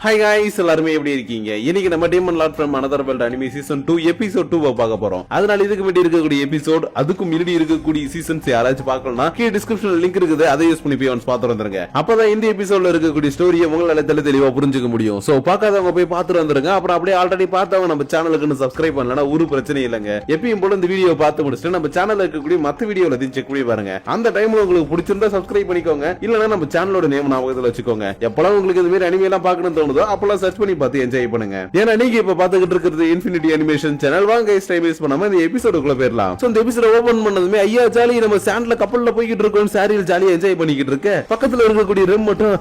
Hi guys, எல்லாருமே எப்படி இருக்கீங்க? இன்னைக்கு நம்ம Demon Lord from Another World anime season 2 episode 2 பார்க்க போறோம். அதனால இதுக்கு முன்னாடி இருக்கக்கூடிய எபிசோட் அதுக்கு முன்னாடி இருக்கக்கூடிய சீசன்ஸ் யாராச்சும் பார்க்கணும்னா கீழ டிஸ்கிரிப்ஷன்ல லிங்க் இருக்குது, அதை யூஸ் பண்ணி போய் பாத்து வந்துருங்க. அப்பதான் இந்த எபிசோட்ல இருக்கக்கூடிய ஸ்டோரியை உங்களால தெளிவா புரிஞ்சுக்க முடியும். சோ பார்க்காதவங்க போய் பார்த்துட்டு வந்துருங்க. அப்புறம் அப்படியே ஆல்ரெடி பார்த்தவங்க நம்ம சேனலுக்கு சப்ஸ்கிரைப் பண்ணலனா ஒரு பிரச்சனை இல்லங்க. எப்பயும் போல இந்த வீடியோ பார்த்து முடிச்சிட்டு நம்ம சேனல்ல இருக்கக்கூடிய மத்த வீடியோல அதையும் செக் பண்ணி பாருங்க. அந்த டைம்ல உங்களுக்கு பிடிச்சிருந்தா சப்ஸ்கிரைப் பண்ணிக்கோங்க, இல்லனா நம்ம சேனலோட நேம் ஞாபகத்துல வச்சுக்கோங்க. எப்பலாம் உங்களுக்கு இந்த மாதிரி அனிமே எல்லாம் பார்க்கணும் தோணுதோ அப்பலாம் சர்ச் பண்ணி பார்த்து என்ஜாய் பண்ணுங்க. ஏன்னா நீங்க இப்ப பாத்துக்கிட்டு இருக்கிறது இன்ஃபினிட்டி அனிமேஷன் சேனல். வாங்க டைம் வேஸ்ட் பண்ணாம இந்த எபிசோடுக்குள்ள போயிரலாம். சோ இந்த எபிசோட ஓபன் பண்ணதுமே ஐயா ஜாலி நம்ம சாண்ட்ல கப்பல்ல போயிட்டு இருக்கோம், சாரியில் ஜாலியா என்ஜாய் பண்ணிக்கிட்டு இருக்க. பக்கத்துல இருக்கக்கூடிய ரூம் மட்டும்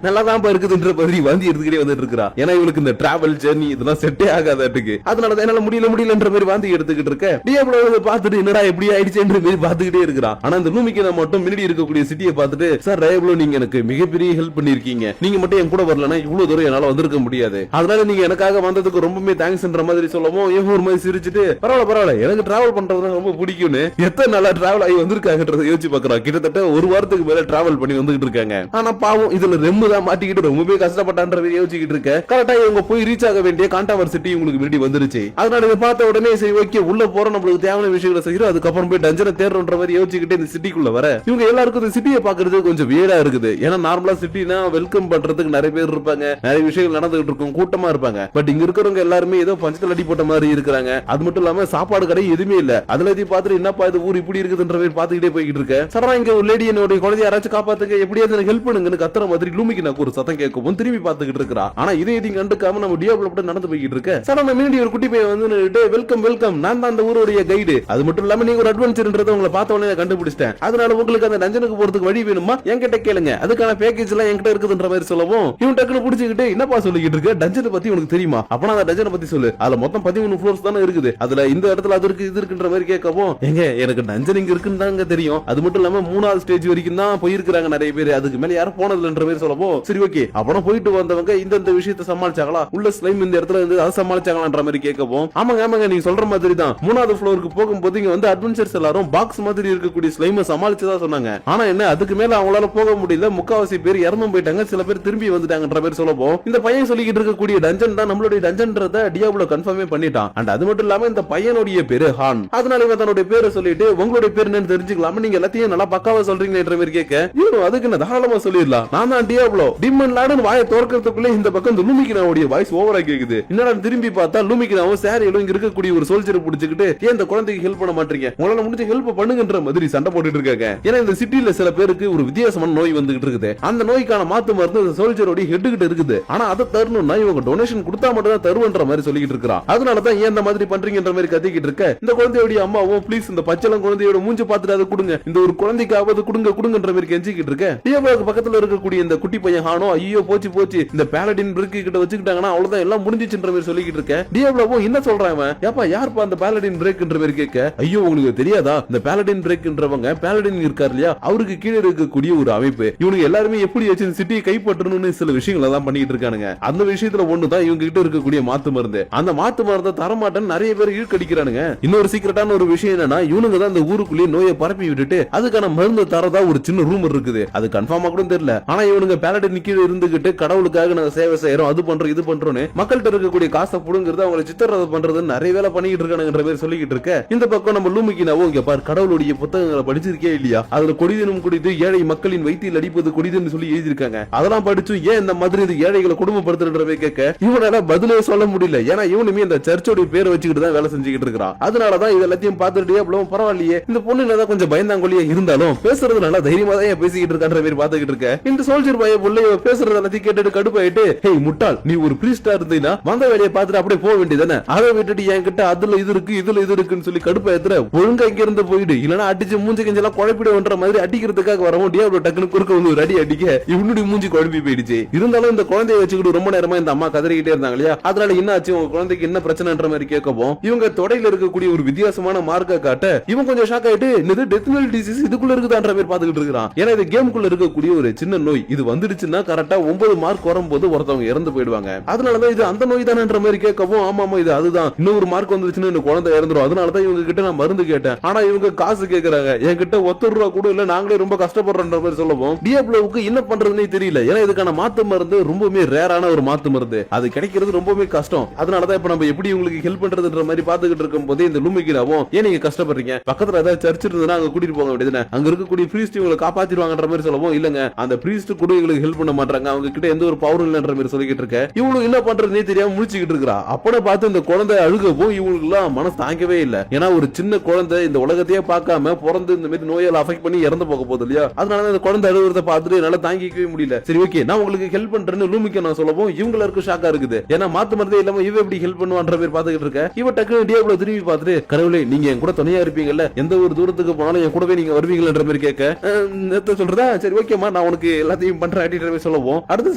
நல்லா தான் இருக்குதுன்ற மாதிரி வாந்தி எடுத்துக்கிட்டே வந்துட்டு இருக்கா. ஏன்னா இவளுக்கு இந்த டிராவல் ஜர்னி இதெல்லாம் செட்டே ஆகாதாட்டுக்கு. அதனால என்னால முடியலன்ற மாதிரி வாந்தி எடுத்துக்கிட்டு இருக்க. டியாப்ளோ பார்த்துட்டு என்னடா எப்படி ஆயிடுச்சுன்ற மாதிரி பாத்துக்கிட்டே இருக்கிறான். ஆனா இந்த லூமிக்கு மட்டும் முன்னாடி இருக்கக்கூடிய சிட்டியை பார்த்துட்டு, சார் டயாப்ளோ நீங்க எனக்கு மிகப்பெரிய ஹெல்ப் பண்ணிருக்கீங்க, நீங்க மட்டும் என் கூட வரலனா இவ்வளவு தூரம் என்னால வந்திருக்க முடியாது, அதனால நீங்க எனக்காக வந்ததுக்கு ரொம்பவே தேங்க்ஸ்ன்ற மாதிரி சொல்லவும் ஒரு மாதிரி சிரிச்சிட்டு பரவாயில்ல எனக்கு டிராவல் பண்றது ரொம்ப பிடிக்கும்னு எத்தனை நாளா டிராவல் ஆகி வந்திருக்காங்கன்றத யோசிச்சு பாக்குறோம். கிட்டத்தட்ட ஒரு வாரத்துக்கு மேல டிராவல் பண்ணி வந்துகிட்டு இருக்காங்க. ஆனா பாவம் இதுல ரெம்பு தான் மாட்டிக்கிட்டு ரொம்பவே கஷ்டப்பட்டான்றதை யோசிச்சுக்கிட்டு இருக்க. கரெக்டா இவங்க போய் ரீச் ஆக வேண்டிய காண்டாவர் சிட்டி உங்களுக்கு முன்னாடி வந்துருச்சு. அதனால இதை பார்த்த உடனே சரி ஓகே உள்ள போறோம், நம்மளுக்கு தேவையான விஷயங்களை செய்யறோம், அதுக்கப்புறம் போய் டஞ்சனை தேடுறோன்ற மாதிரி யோசிச்சுக்கிட்டு இந்த சிட்டிக்குள்ள வர இவங்க எல்லாருக்கும் இந்த சிட்டியை பாக்குறது கொஞ்சம் வியடா இருக்குது. ஏன்னா நார்மலா சிட்டினா வெல்கம் பண்றதுக்கு நிறைய பேர் இருப்பாங்க, நிறைய விஷயங்கள் நடந்துகிட்டு இருக்கும், கூட்டமா இருப்பாங்க. பட் இங்க இருக்கிறவங்க எல்லாருமே ஏதோ பஞ்சத்துல அடி போட்ட மாதிரி இருக்காங்க. அது மட்டும் இல்லாம சாப்பாடு கடை எதுவுமே இல்ல. அதுல பார்த்துட்டு என்னப்பா இது ஊர் இப்படி இருக்குதுன்ற மாதிரி பாத்துக்கிட்டே போய்கிட்டு இருக்க. சரா இங்க ஒரு லேடி என்னோட குழந்தைய யாராச்சும் காப்பாத்துங்க, எப்படியாவது எனக்கு ஹெல்ப் பண்ணுங்கன்னு கத்துற மாதிரி லூமிக்கு நான் ஒரு சத்தம் கேட்கவும் திரும்பி பாத்துக்கிட்டு இருக்கா. ஆனா இதை கண்டுக்காம நம்ம டியாப்ளோ மட்டும் நடந்து போய்கிட்டு இருக்க. சரா முன்னாடி ஒரு குட்டி பையன் வந்து வெல்கம் நான் தான் அந்த ஊருடைய கைடு, அது மட்டும் இல்லாம நீங்க ஒரு அட்வென்ச்சர்ன்றதை உங்களை பார்த்த உடனே கண்டுபிடிச்சிட்டேன், அதனால உங்களுக்கு அந்த டஞ்சனுக்கு போறதுக்கு வழி வேணுமா என்கிட்ட கேளுங்க, அதுக்கான பேக்கேஜ் எல்லாம் என்கிட்ட இருக்குதுன்ற மாதிரி சொல்லவும் இவன் டக்குனு புடிச்சுக்கிட்டு என்னப்பா சொல்லிக்கிட்டு இருக்க, டஞ்சனை பத்தி உனக்கு தெரியுமா, அப்பனா அந்த டஞ்சனை பத்தி சொல்லு, அதுல மொத்தம் 13 ஃப்ளோர்ஸ் தானே இருக்குது, அதுல இந்த இடத்துல அது இருக்கு இது இருக்குன்ற மாதிரி கேட்கவும் எங்க எனக்கு டஞ்சன் இங்க இருக்குன்னு தாங்க தெரியும், அது மட்டும் இல்லாம 3வது ஸ்டேஜ் வரைக்கும் தான் போயிருக்காங்க நிறைய பேர், அதுக்கு மேல யாரும் போனதுன்ற மாதிரி சொல்லவும் சரி ஓகே அப்பனா போயிட்டு வந்தவங்க இந்த விஷயத்தை சமாளிச்சாங்களா, உள்ள ஸ்லைம் இந்த இடத்துல இருந்து அதை சமாளிச்சாங்களான்ற மாதிரி கேட்கவும் ஆமாங்க நீங்க சொல்ற மாதிரி தான் 3வது ஃப்ளோருக்கு போகும்போது இங்க வந்து அட்வென்ச்சர்ஸ் எல்லாரும் பாக்ஸ் மாதிரி இருக்கக்கூடிய ஸ்லைமை சமாளிச்சதா சொன்னாங்க. ஆனா என்ன அதுக்கு மேல அவங்களால போக முடியல, முக்காவாசி பேர் இறந்தும் போயிட்டாங்க, சில பேர் திரும்பி வந்துட்டாங்கன்ற மாதிரி சொல்லவும் இந்த பையன் சொல்லிக்கிட்டு இருக்கக்கூடிய டஞ்சன் தான் நம்மளுடைய டஞ்சன்றத டியாப்ளோ கன்ஃபார்மே பண்ணிட்டான். அண்ட் அது மட்டும் இல்லாம இந்த பையனுடைய பேரு ஹான், அதனால இவன் தன்னுடைய பேரை சொல்லிட்டு உங்களுடைய பேர் என்னன்னு தெரிஞ்சுக்கலாம், நீங்க எல்லாத்தையும் நல்லா பக்காவா சொல்றீங்கன்ற மாதிரி கேட்க இவனும் அதுக்கு என்ன தாராளமா சொல்லிடலாம், நான் தான் டியாப்ளோ டிமன் லார்டுன்னு வாயை திறக்கிறதுக்குள்ள இந்த பக்கம் இந்த லூமிக்கினாவுடைய வாய்ஸ் ஓவரா கேக்குது. என்னடா திரும்பி பார்த்தா லூமிக்கினாவும் சாரியிலும் இங்க இருக்கக்கூடிய ஒரு சோல்ஜரை பிடிச்சிக்கிட்டு ஏன் இந்த குழந்தைக்கு ஹெல்ப் பண்ண மாட்டீங்க, உங்களால முடிஞ்ச ஹெல்ப் பண்ணுங்கன்ற மாதிரி சண்டை போட்டுட்டு இருக்காங்க. ஏன்னா இந்த சிட்டில சில பேருக்கு ஒரு வித்தியாசமான நோய் வந்துகிட்டு இருக்குது, அந்த நோய்க்கான மாத்து மருந்து சோல்ஜரோட ஹெட் கிட்ட இருக்குது, ஆனா அதை தரணும்னா இவங்க டொனேஷன் கொடுத்தா மட்டும் தான் தருவன்ற மாதிரி சொல்லிட்டு இருக்கான். அதனாலதான் ஏன் இந்த மாதிரி பண்றீங்கன்ற மாதிரி கத்திக்கிட்டு இருக்க. இந்த குழந்தையோட அம்மாவும் ப்ளீஸ் இந்த பச்சளம் குழந்தையோட மூஞ்சி பார்த்துட்டு அதை கொடுங்க, இந்த ஒரு குழந்தைக்காவது கொடுங்கன்ற மாதிரி கெஞ்சிக்கிட்டு இருக்க. டியாப்ளோக்கு பக்கத்துல இருக்கக்கூடிய இந்த குட்டி பையன் ஹானோ ஐயோ போச்சு இந்த பாலடின் பிரேக் கிட்ட வச்சுக்கிட்டாங்கன்னா அவ்வளவுதான் எல்லாம் முடிஞ்சிச்சுன்ற மாதிரி சொல்லிக்கிட்டு இருக்க. டியாப்ளோவும் என்ன சொல்றான் ஏப்பா யாருப்பா அந்த பாலடின் பிரேக்ன்ற மாதிரி கேட்க ஐயோ உங்களுக்கு தெரியாதா இந்த பாலடின் பிரேக்ன்றவங்க பாலடின் இருக்கார் இல்லையா அவருக்கு கீழே இருக்கக்கூடிய ஒரு அமைப்பு, இவனுக்கு எல்லாருமே எப்படி வச்சு சிட்டியை கைப்பற்றணும்னு சில விஷயங்களை தான் பண்ணிட்டு இருக்கானுங்க. அந்த விஷயத்துல ஒண்ணுதான் இவங்க கிட்ட இருக்கக்கூடிய மாத்து மருந்து. அந்த மாத்து மருந்தை தரமாட்டேன்னு நிறைய பேர் இழுக்கடிக்கிறானுங்க. இன்னொரு சீக்கிரட்டான ஒரு விஷயம் என்னன்னா இவனுங்க தான் இந்த ஊருக்குள்ளேயே நோயை பரப்பி விட்டுட்டு அதுக்கான மருந்து தரதா ஒரு சின்ன ரூமர் இருக்குது, அது கன்ஃபார்மா கூட தெரியல. ஆனா இவனுங்க பாலடின் கீழே இருந்துகிட்டு கடவுளுக்காக நாங்க சேவை செய்யறோம் அது பண்றோம் இது பண்றோம்னு மக்கள்கிட்ட இருக்கக்கூடிய காசை புடுங்கிறது அவங்களை சித்திரவதை பண்றதுன்னு நிறைய வேலை பண்ணிட்டு இருக்கானுங்கன்ற பேர் சொல்லிக்கிட்டு இருக்க. இந்த பக்கம் நம்ம லூமிக்கினாவோ இங்க பாரு கடவுளுடைய புத்தகங்களை படிச்சிருக்கே இல்லையா, அதுல கொடிதனும் குடித்து ஏழை மக்களின் வயிற்றில் அடிப்பது கொடிதன்னு சொல்லி எழுதியிருக்காங்க, அதெல்லாம் படிச்சு ஏன் இந்த மாதிரி ஏழைகளை குடும்பப்படுத்துறவே கேட்க இவனால பதிலே சொல்ல முடியல. ஏன்னா இவனுமே இந்த சர்ச்சோட பேரை வச்சுக்கிட்டு தான் வேலை செஞ்சுக்கிட்டு இருக்கான். அதனாலதான் இது எல்லாத்தையும் பார்த்துட்டு அவ்வளவு பரவாயில்லையே இந்த பொண்ணு கொஞ்சம் பயந்தாங்கொல்லியா இருந்தாலும் பேசுறது நல்லா தைரியமா தான் பேசிக்கிட்டு இருக்கான்ற மாதிரி பாத்துக்கிட்டு இருக்க. இந்த சோல்ஜர் பைய புள்ளைய பேசுறது எல்லாத்தையும் கேட்டுட்டு கடுப்பாயிட்டு ஹேய் முட்டாள் நீ ஒரு பிரீஸ்டா இருந்தீங்கன்னா வந்த வேலையை பார்த்துட்டு அப்படியே போக வேண்டியதானே, அதை விட்டுட்டு என்கிட்ட அதுல இது இருக்கு இதுல இது இருக்குன்னு சொல்லி கடுப்பாயத்துல ஒழுங்கா இங்க இருந்து போயிடு, இல்லன்னா அடிச்சு மூஞ்சி கஞ்செல்லாம் குழப்பிடுன்ற மாதிரி அடிக்கிறதுக்காக வரவும் டியாப்ளோ டக்குனு குறுக்க வந்து ஒரு அடி அடிக்க இவனுடைய மூஞ்சி குழம்பி போயிடுச்சு. இருந்தாலும் இந்த குழந்தைய வச்சுக்கிட்டு ரொம்ப நேரமா இந்த அம்மா கதறிக்கிட்டே இருந்தாங்க இல்லையா, அதனால என்ன ஆச்சு உங்க குழந்தைக்கு என்ன பிரச்சனைன்ற மாதிரி கேட்கவும் இவங்க தொடையில இருக்கக்கூடிய ஒரு வித்தியாசமான மார்க்க காட்ட இவன் கொஞ்சம் ஷாக் ஆயிட்டு இது டெத்னல் டிசீஸ் இதுக்குள்ள இருக்குதான்ற மாதிரி பாத்துக்கிட்டு இருக்கான். ஏன்னா இது கேமுக்குள்ள இருக்கக்கூடிய ஒரு சின்ன நோய், இது வந்துடுச்சுன்னா கரெக்டா 9 மார்க் வரும்போது ஒருத்தவங்க இறந்து போயிடுவாங்க, அதனாலதான் இது அந்த நோய் தானன்ற மாதிரி கேட்கவும் ஆமா இது அதுதான் இன்னொரு மார்க் வந்துருச்சுன்னு இந்த குழந்தை இறந்துரும், அதனாலதான் இவங்க கிட்ட நான் மருந்து கேட்டேன், ஆனா இவங்க காசு கேட்கறாங்க, என்கிட்ட ₹1 கூட இல்ல நாங்களே ரொம்ப கஷ்டப்படுறோன்ற மாதிரி சொல்லவும் டியாப்ளோவுக்கு என்ன பண்றதுன்னே தெரியல. ஏன்னா இதுக்கான மாத்து மருந்து ரொம்பவே ரேரான ஒரு மாத்து மருந்து, அது கிடைக்கிறது ரொம்பவே கஷ்டம். அதனாலதான் இப்ப நம்ம எப்படி உங்களுக்கு ஹெல்ப் பண்றதுன்ற மாதிரி பாத்துக்கிட்டு இருக்கும் போதே இந்த லூமிகினாவும் ஏன் நீங்க கஷ்டப்படுறீங்க, பக்கத்துல ஏதாவது சர்ச் இருந்ததுன்னா அங்க கூட்டிட்டு போக வேண்டியதுன்னு, அங்க இருக்கக்கூடிய பிரீஸ்ட் இவங்களை காப்பாத்திடுவாங்கன்ற மாதிரி சொல்லவும், இல்லங்க அந்த பிரீஸ்ட் கூட எங்களுக்கு ஹெல்ப் பண்ண மாட்டாங்க, அவங்க கிட்ட எந்த ஒரு பவரும் இல்லன்ற மாதிரி சொல்லிக்கிட்டு இருக்க. இவங்களுக்கு என்ன பண்றதுனே தெரியாம முழிச்சுக்கிட்டு இருக்கா. அப்பட பார்த்து இந்த குழந்தை அழுகவும் இவங்களுக்கு எல்லாம் மனசு தாங்கவே இல்ல. ஏன்னா ஒரு சின்ன குழந்தை இந்த உலகத்தையே பார்க்காம பிறந்து இந்த மாதிரி நோயால அஃபெக்ட் பண்ணி இறந்து போக போகுது இல்லையா, அதனால இந்த குழந்தை அழுகுறத பார்த்துட்டு என்னால தாங்கிக்கவே முடியல. சரி ஓகே நான் உங்களுக்கு ஹெல்ப் பண்றேன்னு லூமிக்கு நான் சொல்லவும் இவங்களுக்கு ஷாக்கா இருக்குது. ஏன்னா மாத்து மருந்தே இல்லாம இவ எப்படி ஹெல்ப் பண்ணுவான்ற மாதிரி பாத்துக்கிட்டு இருக்க. இவ டக்குனு டியாப்ளோ திரும்பி பார்த்துட்டு, கடவுளே நீங்க என் கூட துணையா இருப்பீங்கல்ல, எந்த ஒரு தூரத்துக்கு போனாலும் என் கூடவே நீங்க வருவீங்கன்ற மாதிரி கேட்க சொல்றதா, சரி ஓகேமா நான் உனக்கு எல்லாத்தையும் பண்றேன் அப்படின்ற சொல்லவும், அடுத்த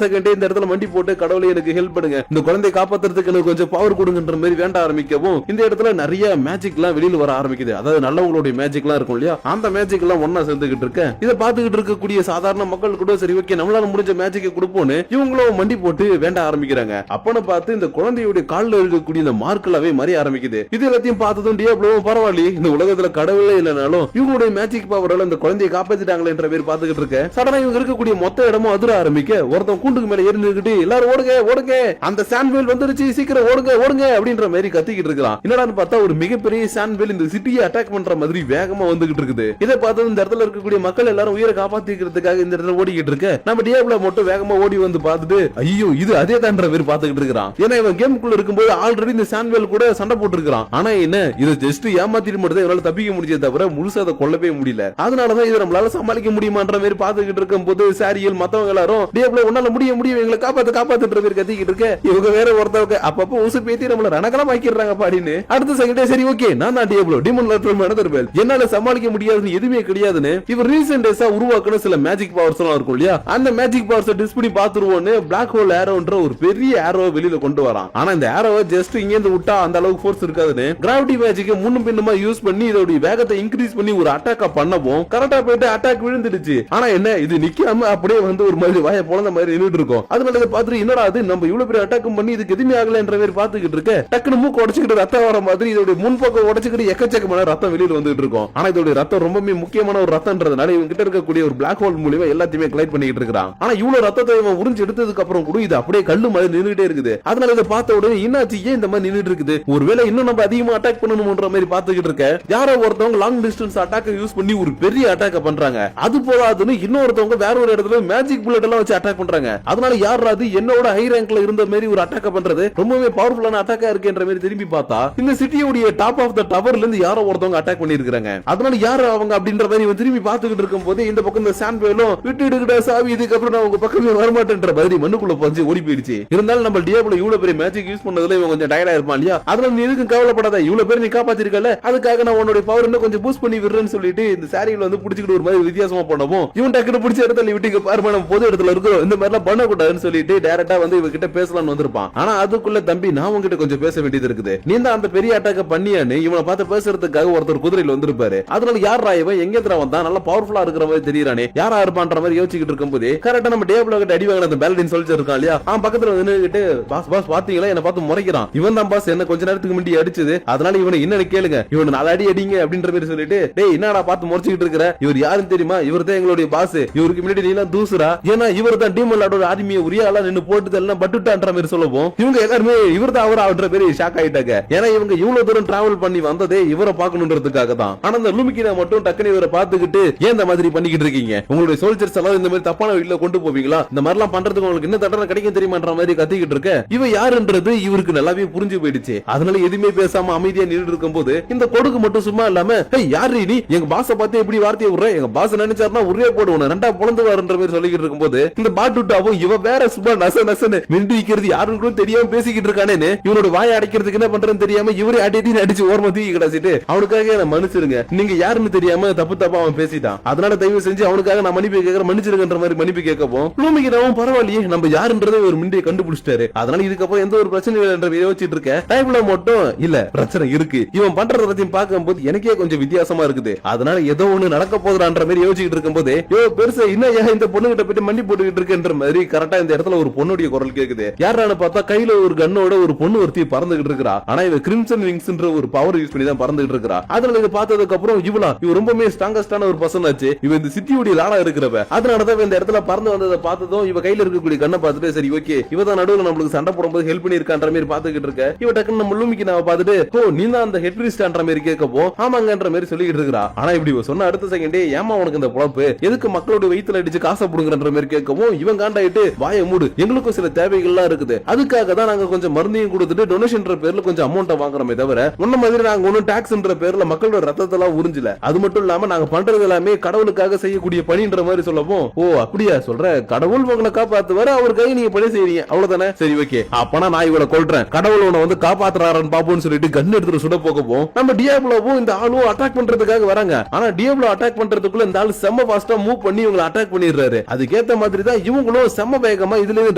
செகண்டே இந்த இடத்துல மண்டி போட்டு கடவுளே எனக்கு ஹெல்ப் பண்ணுங்க, இந்த குழந்தையை காப்பாத்துறதுக்கு எனக்கு கொஞ்சம் பவர் கொடுங்கன்ற மாதிரி வேண்ட ஆரம்பிக்கவும், இந்த இடத்துல நிறைய மேஜிக் எல்லாம் வெளியில வர ஆரம்பிக்குது. அதாவது நல்லவங்களுடைய மேஜிக் எல்லாம் இருக்கும் இல்லையா, அந்த மேஜிக் எல்லாம் ஒன்னா சேர்ந்துகிட்டு இருக்க. இதை பார்த்துக்கிட்டு இருக்கக்கூடிய சாதாரண மக்கள் கூட சரி ஓகே நம்மளால முடிஞ்ச மேஜிக்கை கொடுப்போன்னு இவங்களும் மண்டி போட்டு வேண்ட ஆரம்பிக்கிறாங்க. அப்பன்னு பார்த்து இந்த குழந்தையுடைய காலில் எழுதக்கூடிய இந்த மார்க்கலாவே மறைய ஆரம்பிக்குது. இது எல்லாத்தையும் பார்த்ததும் டியாப்ளோ பரவாயில்லையே இந்த உலகத்துல கடவுளே இல்லைனாலும் இவங்களுடைய மேஜிக் பவரால இந்த குழந்தையை காப்பாத்திட்டாங்களேன்ற பேர் பார்த்துக்கிட்டு இருக்க. சடனா இவங்க இருக்கக்கூடிய மொத்த இடமும் அதிர ஆரம்பிக்க, ஒருத்தன் கூண்டுக்கு மேல ஏறி நின்னுக்கிட்டு எல்லாரும் ஓடுங்க ஓடுங்க, அந்த சாண்ட்வேல் வந்துருச்சு, சீக்கிரம் ஓடுங்க ஓடுங்க அப்படின்ற மாதிரி கத்திக்கிட்டு இருக்கான். என்னடான்னு பார்த்தா ஒரு மிகப்பெரிய சாண்ட்வேல் இந்த சிட்டியை அட்டாக் பண்ற மாதிரி வேகமா வந்துகிட்டு இருக்குது. இதை பார்த்து இந்த இடத்துல இருக்கக்கூடிய மக்கள் எல்லாரும் உயிரை காப்பாத்திக்கிறதுக்காக இந்த இடத்துல ஓடிக்கிட்டு இருக்க, நம்ம டியாப்ளோ மட்டும் வேகமா ஓடி வந்து பார்த்துட்டு ஐயோ இது அதே தான்ற மாதிரி பார்த்துக்கிட்டு இருக்கான். ஏன்னா இவன் கேமுக்குள்ள இருக்கும்போது ஆல்ரெடி இந்த சாண்ட்வேல் கூட சண்டை போட்டு இருக்கான். ஆனா என்ன இது ஜஸ்ட் ஏமாத்திட்டு மட்டும் இவரால் தப்பிக்க முடிஞ்சே தவிர முழுசா அதை கொல்லவே முடியல. அதனாலதான் இதை நம்மளால சமாளிக்க முடியுமான்ற மாதிரி பார்த்துக்கிட்டு இருக்கும் போது சாரியல் மத்தவங்க எல்லாரும் டியாப்ளோ உன்னால முடியும் எங்களை காப்பாத்துன்ற மாதிரி கத்திக்கிட்டு இருக்க. இவங்க வேற ஒருத்தவங்க அப்பப்போ ஊசு பேத்தி நம்மள ரணகலம் ஆக்கிடுறாங்க பாடின்னு. அடுத்த செகண்டே சரி ஓகே நான் தான் டியாப்ளோ டிமன் லார்ட் ஃப்ரம் அனதர் வேர்ல்ட், என்னால சமாளிக்க முடியாதுன்னு எதுவுமே கிடையாதுன்னு இவர் ரீசென்ட் டேஸா உருவாக்குன சில மேஜிக் பவர்ஸ் எல்லாம் இருக்கும் இல்லையா, அந்த மேஜிக் பவர்ஸ் டிஸ்ட் பண்ணி பாத்துருவோன்னு பிளாக் ஹோல் ஏரோன்ற ஒரு பெரிய ஏரோ வெளியில கொண்டு வரான். ஆனா இந்த ஏரோவை ஜஸ்ட் இங்க இருந்து விட்டா அந்த அளவுக்கு ஃபோர்ஸ் இருக்காதுன்னு கிராவிட்டி மேஜிக்கை முன்னும் பின்னுமா யூஸ் பண்ணி இதோட வேகத்தை இன்க்ரீஸ் பண்ணி ஒரு அட்டாக்கா பண்ணவும் கரெக்டா போயிட்டு அட்டாக் விழுந்துடுச்சு. ஆனா என்ன இது நிக்காம அப்படியே வந்து ஒரு மாதிரி வாய பொழந்த மாதிரி நின்னுட்டு இருக்கும். அதனால இதை பார்த்துட்டு என்னடா அது நம்ம இவ்வளவு பெரிய அட்டாக் பண்ணி இதுக்கு எதுவுமே ஆகலன்ற மாதிரி பாத்துக்கிட்டு இருக்க, டக்குனு மூக்கு உடைச்சுக்கிட்டு ரத்தம் வர மாதிரி இதோட முன்பக்கம் உடைச்சுக்கிட்டு எக்கச்சக்கமான ரத்தம் வெளியில வந்துட்டு இருக்கும். ஆனா இதோட ரத்தம் ரொம்பவே முக்கியமான ஒரு ரத்தம்ன்றதுனால இவங்க கிட்ட இருக்கக்கூடிய ஒரு பிளாக் ஹோல் மூலியமா எல்லாத்தையுமே கலெக்ட் பண்ணிட்டு இருக்கான். ஆனா இவ்வளவு ரத்தத்தை இவன் உறிஞ்சு எடுத்ததுக்கு அப்புறம் கூட இது அப்படியே கல்லு மாதிரி நின்னுட்டே இருக்குது. அதனால இதை பார்த்த உடனே என்னாச்சு ஏன் இந்த மாதிரி நின்னுட்டு இருக்குது, ஒருவேளை இன்னும் நம்ம அதிகமா அட்டாக் பண்ணணும்ன்ற மாதிரி பாத்துக்கிட்டு இருக்க, யாரோ ஒருத்தவங்க லாங் டிஸ்டன்ஸ் அட்டாக் யூஸ் பண்ணி ஒரு பெரிய அட்டாக் பண்றாங்க. அது போதாதுன்னு இன்னொருத்தவங்க வேற ஒரு இடத்துல மேஜிக் புல்லட் எல்லாம் வச்சு அட்டாக் பண்றாங்க. அதனால யாராவது என்னோட ஹை ரேங்க்ல இருந்த மாதிரி ஒரு அட்டாக் பண்றது ரொம்பவே பவர்ஃபுல்லான அட்டாக்கா இருக்குன்ற மாதிரி திரும்பி பார்த்தா இந்த சிட்டியோட டாப் ஆஃப் த டவர்ல இருந்து யாரோ ஒருத்தவங்க அட்டாக் பண்ணிருக்காங்க. அதனால யாரு அவங்க அப்படின்ற மாதிரி திரும்பி பாத்துக்கிட்டு இருக்கும் போது இந்த பக்கம் இந்த சாண்ட்வேலும் விட்டு எடுக்கிட்ட சாவி இதுக்கப்புறம் நான் உங்க பக்கமே வரமாட்டேன்ற மாதிரி மண்ணுக்குள்ள பஞ்சு ஓடி போயிடுச்சு. இருந்தாலும் நம்ம டியாப்ளோ இவ்வளவு பெரிய மேஜிக் யூஸ் பண்ணதுல இவன் கொஞ்சம் டயர்டா இருப்பான் இல்லையா, அதனால நீ எதுக்கும் கவலைப்படாத, இவ்வளவு பேர் நீ காப்பாத்திருக்கல அதுக்காக நான் உன்னோட பவர் இன்னும் கொஞ்சம் பூஸ்ட் பண்ணி விடுறேன்னு சொல்லிட்டு இந்த சாரியில வந்து புடிச்சுக்கிட்டு ஒரு மாதிரி வித்தியாசமா பண்ணவும் இவன் டக்குனு பிடிச்ச இடத்துல விட்டு பாருமா நம்ம பொது இடத்துல இருக்கிறோம் இந்த மாதிரி எல்லாம் பண்ணக்கூடாதுன்னு சொல்லிட்டு டைரக்டா வந்து இவகிட்ட பேசலாம்னு வந்திருப்பான். ஆனா அதுக்குள்ள தம்பி நான் உங்ககிட்ட கொஞ்சம் பேச வேண்டியது இருக்குது, நீ தான் அந்த பெரிய அட்டாக்க பண்ணியான்னு இவனை பார்த்து பேசுறதுக்காக ஒருத்தர் குதிரையில வந்திருப்பாரு. அதனால யாரா இவன் எங்க வந்தான் நல்லா பவர்ஃபுல்லா இருக்கிற மாதிரி தெரியறானே யாரா இருப்பான்ற மாதிரி யோசிச்சுக்கிட்டு இருக்கும் போது கரெக்டா நம்ம டியாப்ளோ கிட்ட அடி வாங்கின அந்த பேலடின் சொல்லிட்டு இருக்கான் இல்லையா, அவன் பக்கத்துல நின்னுகிட்டு பாஸ் பாஸ் பாத்தீங்களா என்ன பார்த்து முறைக்கிறான். இவன் தான் பாஸ் என்ன கொஞ்ச நேரத்துக்கு முன்னாடி அடிச்சது, அதனால இவனை என்னன்னு கேளுங்க, இவன் நாலு அடி அடிங்க அப்படின்ற மாதிரி சொல்லிட்டு டேய் என்னடா பார்த்து முறைச்சிட்டு இருக்கிற, இவர் யாருன்னு தெரியுமா, இவர் தான் எங்களுடைய பாஸ், இவருக்கு முன்னாடி நீ எல்லாம் தூசுரா, ஏன்னா இவர் தான் டீம் விளையாடோட ஆர்மியை உரிய ஆளா நின்னு போட்டு எல்லாம் பட்டுட்டான்ற மாதிரி சொல்லவும் இவங்க எல்லாருமே இவர் தான் அவர் ஆகுற பேரு ஷாக் ஆயிட்டாங்க. ஏன்னா இவங்க இவ்வளவு தூரம் டிராவல் பண்ணி வந்ததே இவரை பார்க்கணுன்றதுக்காக தான். ஆனா அந்த லூமிக்கினா மட்டும் டக்குனு இவரை பார்த்துக்கிட்டு ஏன் இந்த மாதிரி பண்ணிக்கிட்டு இருக்கீங்க, உங்களுடைய சோல்ஜர்ஸ் எல்லாம் இந்த மாதிரி தப்பான வீட்டுல கொண்டு போவீங்களா, இந்த மாதிரி எல்லாம் பண்றதுக்கு உங்களுக்கு என்ன தண்டனை கிடைக்கும் தெரியுமான்ற மாதிரி கத்திக்கிட்டு இருக்க, இவ யாருன்றது இவருக்கு நல்லாவே புரிஞ்சு போயிடுச்சு. அதனால எதுவுமே பேசாம அமைதியா நின்றுட்டு இருக்கும் போது இந்த கொடுக்கு மட்டும் சும்மா இல்லாம யாரு நீ எங்க பாச பார்த்து எப்படி வார்த்தையை விடுற, எங்க பாச நினைச்சாருன்னா ஒரே போடுவோம் ரெண்டா பொழந்து வாருன்ற மாதிரி சொல்லிக்கிட்டு இருக்கும் போது இந்த பாட்டுட்டாவும் இவ வேற சும்மா நச நசன்னு மிண்டி வைக்கிறது யாருக்கும் தெரியாம பேசிக்கிட்டு இருக்கானேன்னு இவனோட வாயை அடைக்கிறதுக்கு என்ன பண்றதுன்னு தெரியாம இவரே அடி அடிச்சு ஓரமா தூக்கி கிடாச்சிட்டு அவனுக்காக நான் மன்னிச்சிருங்க, நீங்க யாருன்னு தெரியாம தப்பு தப்பா அவன் பேசிட்டான், அதனால தயவு செஞ்சு அவனுக்காக நான் மன்னிப்பு கேட்கற மன்னிச்சிருக்கின்ற மாதிரி மன்னிப்பு கேட்கவும் லூமிக்கினாவும் பரவாயில்லையே நம்ம யாருன்றதை ஒரு மிண்டியை கண்டுபிடிச்சிட்டாரு, அதனால இதுக்கப்புறம் எந்த ஒரு பிரச்சனை இல்லை யோசிச்சுட்டு இருக்க டைம்ல மட்டும் இல்ல பிரச்சனை இருக்கு, இவன் பண்றதையும் பார்க்கும்போது எனக்கே கொஞ்சம் வித்தியாசமா இருக்குது, அதனால ஏதோ ஒண்ணு நடக்க போதுன்ற மாதிரி யோசிச்சுட்டு இருக்கும் போது பெருசா இன்னும் இந்த பொண்ணு கிட்ட போயிட்டு மண்டி போட்டுக்கிட்டு இருக்குன்ற மாதிரி கரெக்டா இந்த இடத்துல ஒரு பொண்ணுடைய குரல் கேக்குது. யாரானு பார்த்தா கையில ஒரு கண்ணோட ஒரு பொண்ணு ஒருத்தி பறந்துகிட்டு இருக்கா. ஆனா இவ கிரிம்சன் விங்ஸ்ன்ற ஒரு பவர் யூஸ் பண்ணி தான் பறந்துகிட்டு இருக்கா. அதனால இத பார்த்ததுக்கு அப்புறம் இவ ரொம்பவே ஸ்ட்ராங்கஸ்டான ஒரு பர்சன் ஆச்சு, இவ இந்த சிட்டியோட லாடா இருக்கிறவ, அதனாலதான் இந்த இடத்துல பறந்து வந்ததை பார்த்ததும் இவ கையில இருக்கக்கூடிய கண்ணை பார்த்துட்டு சரி ஓகே இவதான் நடுவுல நம்மளுக்கு சண்டை போடும்போது ஹெல்ப் பண்ணிருக்கான்ற மாதிரி பாத்துக்கிட்டு இருக்க. இவ டக்குன்னு நம்ம லூமிக்கு நான் பார்த்துட்டு ஓ நீ தான் அந்த ஹெட் பிரீஸ்ட்ன்ற மாதிரி கேட்கப்போ ஆமாங்கன்ற மாதிரி சொல்லிட்டு இருக்கா. ஆனா இப்படி சொன்ன அடுத்த செகண்டே ஏமா உனக்கு இந்த பொழப்பு எதுக்கு மக்களோட வயித்துல அடிச்சு காசை புடுங்கன்ற மாதிரி கேட்கவும் இவன் காண்டாயிட்டு வாயை மூடு எங்களுக்கும் சில தேவைகள்லாம் இருக்குது அதுக்காக தான் நாங்க கொஞ்சம் மருந்தையும் கொடுத்துட்டு டொனேஷன்ற பேர்ல கொஞ்சம் அமௌண்ட் வாங்குறோமே தவிர உன்ன மாதிரி நாங்க ஒன்னும் டாக்ஸ்ன்ற பேர்ல மக்களோட ரத்தத்தை எல்லாம் உறிஞ்சல. அது மட்டும் இல்லாம நாங்க பண்றது எல்லாமே கடவுளுக்காக செய்யக்கூடிய பணின்ற மாதிரி சொல்லவும் ஓ அப்படியா சொல்ற கடவுள் உங்களை காப்பாத்துவாரு அவர் கை நீங்க பணி செய்றீங்க அவ்வளவுதானே சரி ஓகே அப்பனா நான் இவளை கொல்றேன் கடவுள் உன்னை வந்து காப்பாத்துறாருன்னு பாப்போம்னு சொல்லிட்டு கன் எடுத்துட்டு சுட போகவும் நம்ம டியாப்ளோவும் இந்த ஆளும் அட்டாக் பண்றதுக்காக வராங்க. ஆனா டியாப்ளோ அட்டாக் பண்றதுக்குள்ள இந்த ஆளு செம்ம ஃபாஸ்டா மூவ் பண்ணி இவங்களை அட்டாக் பண்ணிடுறாரு. அதுக்கேத்த மாதிரி தான் இவங்களும் செம்ம வேகமா இதுல இருந்து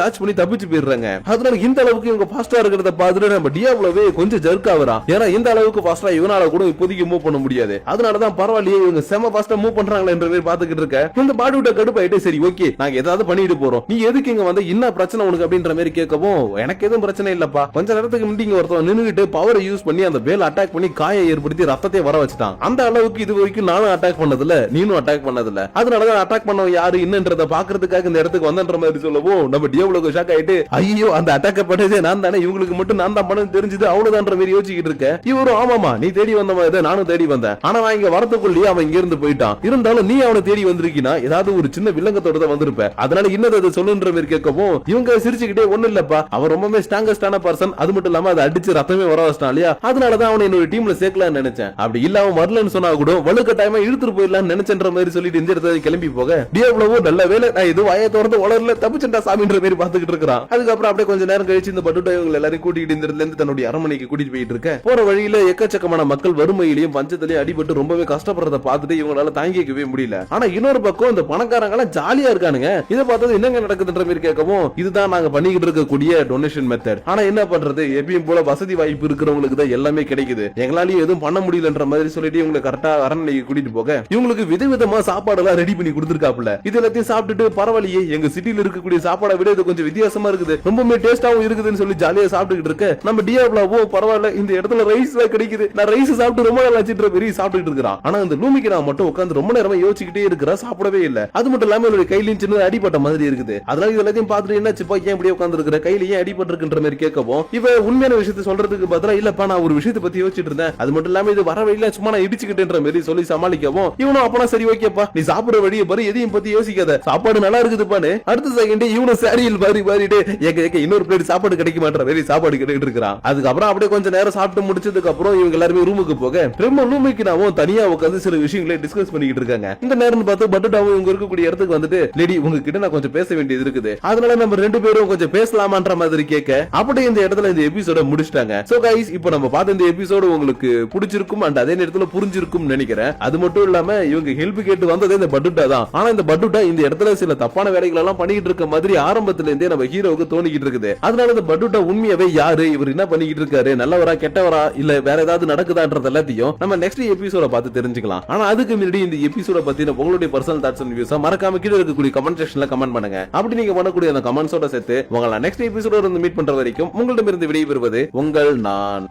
டாச் பண்ணி தப்பிச்சு போயிடுறாங்க. அதனால இந்த அளவுக்கு இவங்க ஃபாஸ்டா இருக்கிறத பார்த்துட்டு நம்ம டியாப்ளோவே கொஞ்சம் ஜர்க் ஆகுறான். ஏன்னா இந்த அளவுக்கு ஃபாஸ்டா இவனால கூட இப்போதைக்கு மூவ் பண்ண முடியாது. அதனாலதான் பரவாயில்லையே இவங்க செம்ம ஃபாஸ்டா மூவ் பண்றாங்களே என்ற மாதிரி பாத்துக்கிட்டு இருக்க. இந்த பாடி விட்ட கடுப்பாயிட்டு சரி ஓகே நாங்க ஏதாவது பண்ணிட்டு போறோம் நீ எதுக்கு இங்க வந்து என்ன பிரச்சனை உனக்கு அப்படின்ற மாதிரி கேட்கவும் எனக்கு எதுவும் பிரச்சனை இல்லப்பா கொஞ்ச நேரத்துக்கு முன்னாடி இங்க ஒருத்தன் நின்னுகிட்டு பவரை யூஸ் பண்ணி அந்த வேல் அட்டாக் பண்ணி காயை ஏற்படுத்தி ரத்தத்தை வர வச்சுட்டான். அந்த அளவுக்கு இது வரைக்கும் நானும் அட்டாக் பண்ணதில்ல நீனும் அட்டாக் பண்ணதில்ல அதனாலதான் அட்டாக் பண்ண யாரு என்னன்றத பாக்குறதுக்காக இந்த இடத்துக்கு வந்தன்ற மாதிரி சொல்லவும் நம்ம டியாப்ளோக்கு ஷாக் ஆயிட்டு ஐயோ அந்த அட்டாக் பண்ணதே நான் தானே இவங்களுக்கு மட்டும் நான் தான் பண்ண தெரிஞ்சது அவ்வளவுதான்ற மாதிரி யோசிச்சுட்டு இருக்க. இவரும் ஆமாமா நீ தேடி வந்த மாதிரி நானும் தேடி வந்தேன் ஆனா நான் இங்க வரத்துக்குள்ளேயே அவன் இங்க இருந்து போயிட்டான் இருந்தாலும் நீ அவனை தேடி வந்திருக்கினா ஏதாவது ஒரு சின்ன வில்லங்கத்தோட தான் வந்திருப்ப அதனால இன்னதை சொல்லுன்ற மாதிரி கேட்கவும் இவங்க சிரிச்சுக்கிட்டே ஒண்ணு இல்லப்பா அவன் ரொம்பவே ஸ்ட்ராங்கஸ்டான பர்சன் அது மட்டும் இல்லாம அதை அடிச்சு ரத்தமே வர வச்சிட்டான் இல்லையா அதனாலதான் அவனை என்னோட டீம்ல சேர்க்கலாம்னு நினைச்சேன் அப்படி இல்லாம வரலன்னு சொன்னா கூட வலுக்கட்டாயமா இழுத்துட்டு போயிடலாம்னு நினைச்சன்ற மாதிரி சொல்லிட்டு இந்த இடத்துல கிளம்பி போக டியாப்ளோவோ நல்ல வேலை நான் இது வாயை திறந்து வளரல தப்பிச்சுட்டா சாமின்ற மாதிரி பாத்துக்கிட்டு இருக்கான். அதுக்கப்புறம் அப்படியே கொஞ்ச நேரம் கழிச்சு இந்த பட்டுட்டா இவங்க எல்லாரும் கூட்டிட்டு இந்த இடத்துல இருந்து தன்னுடைய அரண்மனைக்கு கூட்டிட்டு போயிட்டு இருக்க. போற வழியில எக்கச்சக்கமான மக்கள் வறுமையிலையும் பஞ்சத்திலையும் அடிபட்டு ரொம்பவே கஷ்டப்படுறத பார்த்துட்டு இவங்களால தாங்கிக்கவே முடியல. ஆனா இன்னொரு பக்கம் இந்த பணக்காரங்க எல்லாம் ஜாலியா இருக்கானுங்க. இதை பார்த்தது என்னங்க நடக்குதுன்ற மாதிரி கேட்கவும் இதுதான் நாங்க பண்ணிக்கிட்டு இருக்கக்கூடிய டொனேஷன் மெத்தட். ஆனா என்ன பண்றது எப்பயும் போல வசதி வாய்ப்பு இருக்கிறவங்களுக்கு தான் எல்லாமே கிடைக்குது எங்களாலையும் எதுவும் பண்ண முடியலன்ற மாதிரி சொல்லிட்டு இவங்களை கரெக்டா அரண்மனைக்கு கூட்டிட்டு போக இவங்களுக்கு விதவிதமா சாப்பாடு எல்லாம் ரெடி பண்ணி கொடுத்துருக்காப்புல. இது எல்லாத்தையும் சாப்பிட்டுட்டு பரவாயில்லையே எங்க சிட்டில இருக்கக்கூடிய சாப்பாடை விட இது கொஞ்சம் வித்தியாசமா இருக்குது ரொம்பவே டேஸ்டாவும் இருக்குதுன்னு சொல்லி ஜாலியா சாப்பிட்டுக்கிட்டு இருக்க. நம்ம டியாப்ளோவோ பரவாயில்ல இந்த இடத்துல ரைஸ் கிடைக்குது நான் ரைஸ் சாப்பிட்டு ரொம்ப நாள் ஆச்சுன்ற பெரிய சாப்பிட்டுட்டு இருக்கிறான். ஆனா இந்த லூமிக்கு நான் மட்டும் உட்காந்து ரொம்ப நேரமா யோசிச்சுக்கிட்டே இருக்கிறா சாப்பிடவே இல்ல. அது மட்டும் இல்லாம என்னுடைய கையிலும் சின்ன அடிப்பட்ட மாதிரி இருக்குது. அதனால இது எல்லாத்தையும் பார்த்துட்டு என்ன சிப்பா ஏன் இப்படியே உட்கார்ந்து இருக்கிற கையில ஏன் அடிபட்டு இருக்குன்ற மாதிரி கேட்கவும் இவ உண்மையான விஷயத்தை சொல்றதுக்கு பதிலா இல்லப்பா நான் ஒரு விஷயத்தை பத்தி யோசிச்சுட்டு இருந்தேன் அது மட்டும் இல்லாம இது வர வழியில சும்மா நான் இடிச்சுக்கிட்டேன்ற மாதிரி சொல்லி சமாளிக்கவும் இவனும் அப்பனா சரி ஓகேப்பா நீ சாப்பிடுற வழியை பாரு எதையும் பத்தி யோசிக்காத சாப்பாடு நல்லா இருக்குதுப்பான்னு அடுத்த செகண்ட் இவனும் சாரியில் பாரிட்டு ஏக்க இன்னொரு பிளேட் சாப்பாடு கிடைக்க மாட்டேற மாதிரி சாப்பாடு கேட்டுட்டு இருக்கிறான். அதுக்கப்புறம் அப்படியே கொஞ்சம் நேரம் சாப்பிட்டு முடிச்சதுக்கு அப்புறம் இவங்க எல்லாருமே ரூமுக்கு போக ரொம்ப லூமிக்கு நாவும் தனியா உட்காந்து சில விஷயங்களை டிஸ்கஸ் பண்ணிக்கிட்டு இருக்காங்க. இந்த நேரம் பார்த்து பட்டுட்டாவும் இவங்க இருக்கக்கூடிய இடத்துக்கு வந்துட்டு லேடி உங்ககிட்ட நான் கொஞ்சம் பேச வேண்டியது இருக்குது அதனால நம்ம ரெண்டு பேரும் கொஞ்சம் பேசலாமான்ற மாதிரி கேட்க அப்படியே இந்த இடத்துல இந்த எபிசோட முடிச்சிட்டாங்க. சோ கைஸ் இப்போ நம்ம பார்த்த இந்த எபிசோடு உங்களுக்கு பிடிச்சிருக்கும் அண்ட் அதே நேரத்துல புரிஞ்சிருக்கும் நினைக்கிறேன். அது மட்டும் இல்லாம இவங்க ஹெல்ப் கேட்டு வந்ததே இந்த பட்டுட்டா தான். ஆனா இந்த பட்டுட்டா இந்த இடத்துல சில தப்பான வேலைகள் எல்லாம் பண்ணிட்டு இருக்க மாதிரி ஆரம்பத்துல இருந்தே நம்ம ஹீரோவுக்கு தோணிக்கிட்டு இருக்குது. அதனால இந்த பட்டுட்டா உண்மையாவே யாரு இவர் என்ன பண்ணிக்கிட்டு இருக்காரு நல்லவரா கெட்டவரா இல்ல வேற ஏதாவது நடக்குதான்றது எல்லாத்தையும் நம்ம நெக்ஸ்ட் எபிசோட பார்த்து தெரிஞ்சுக்கலாம். ஆனா அதுக்கு முன்னாடி இந்த எபிசோட பத்தின உங்களுடைய பர்சனல் தாட்ஸ் அண்ட் வியூஸ் மறக்காம கீழ இருக்கக்கூடிய கமெண்ட் செக்ஷன்ல கமெண்ட் பண்ணுங்க. அப்படி நீங்க பண்ணக்கூடிய அந்த கமெண்ட்ஸோட சேர்த்து உங்களை நெக்ஸ்ட் எபிசோட இருந்து மீட் பண்ற வரைக்கும் உங்களிடமிருந்து விடைபெறுவது உங்கள் நான்.